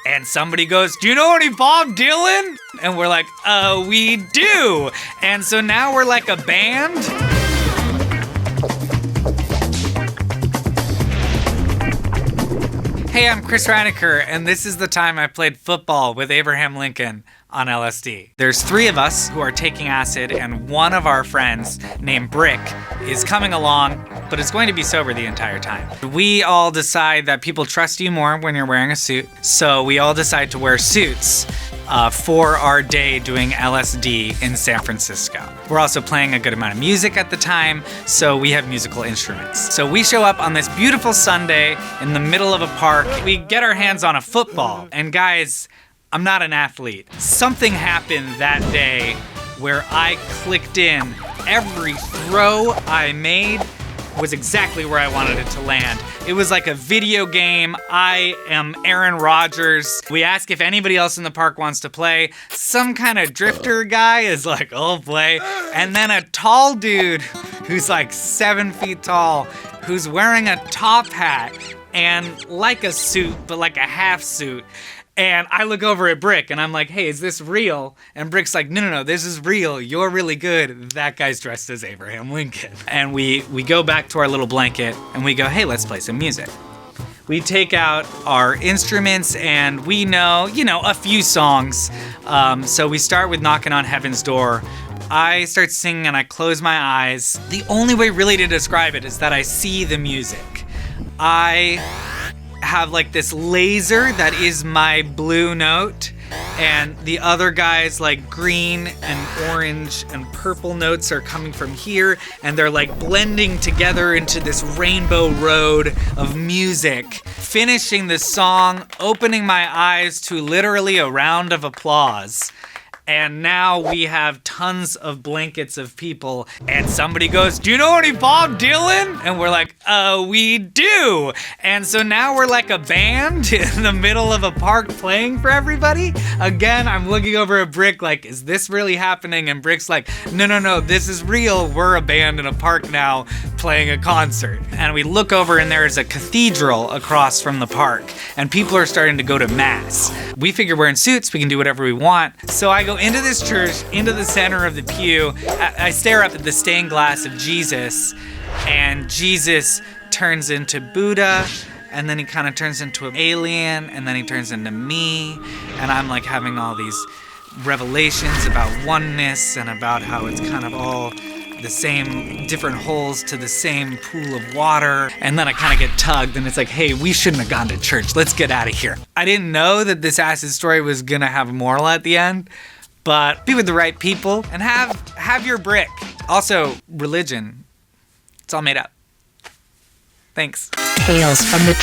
And somebody goes, do you know any Bob Dylan? And we're like, we do. And so now we're like a band. Hey, I'm Chris Reinecker, and this is the time I played football with Abraham Lincoln on LSD. There's 3 of us who are taking acid, and one of our friends named Brick is coming along, but is going to be sober the entire time. We all decide that people trust you more when you're wearing a suit, so we all decide to wear suits for our day doing LSD in San Francisco. We're also playing a good amount of music at the time, so we have musical instruments. So we show up on this beautiful Sunday in the middle of a park. We get our hands on a football, and guys, I'm not an athlete. Something happened that day where I clicked in. Every throw I made was exactly where I wanted it to land. It was like a video game. I am Aaron Rodgers. We ask if anybody else in the park wants to play. Some kind of drifter guy is like, I'll play. And then a tall dude who's like 7 feet tall, who's wearing a top hat and like a suit, but like a half suit. And I look over at Brick and I'm like, hey, is this real? And Brick's like, no, this is real. You're really good. That guy's dressed as Abraham Lincoln. And we go back to our little blanket and we go, hey, let's play some music. We take out our instruments and we know, a few songs. So we start with Knocking on Heaven's Door. I start singing and I close my eyes. The only way really to describe it is that I see the music. I have like this laser that is my blue note, and the other guys like green and orange and purple notes are coming from here, and they're like blending together into this rainbow road of music. Finishing the song, opening my eyes to literally a round of applause. And now we have tons of blankets of people, and somebody goes, do you know any Bob Dylan? And we're like, we do. And so now we're like a band in the middle of a park playing for everybody. Again, I'm looking over at Brick like, is this really happening? And Brick's like, no, this is real. We're a band in a park now playing a concert. And we look over and there's a cathedral across from the park, and people are starting to go to mass. We figure we're in suits, we can do whatever we want. So I go into this church, into the center of the pew. I stare up at the stained glass of Jesus, and Jesus turns into Buddha, and then he kind of turns into an alien, and then he turns into me, and I'm like having all these revelations about oneness and about how it's kind of all the same different holes to the same pool of water. And then I kind of get tugged and it's like, hey, we shouldn't have gone to church. Let's get out of here. I didn't know that this acid story was gonna have a moral at the end, but be with the right people and have your brick. Also, religion, it's all made up. Thanks. Tales from the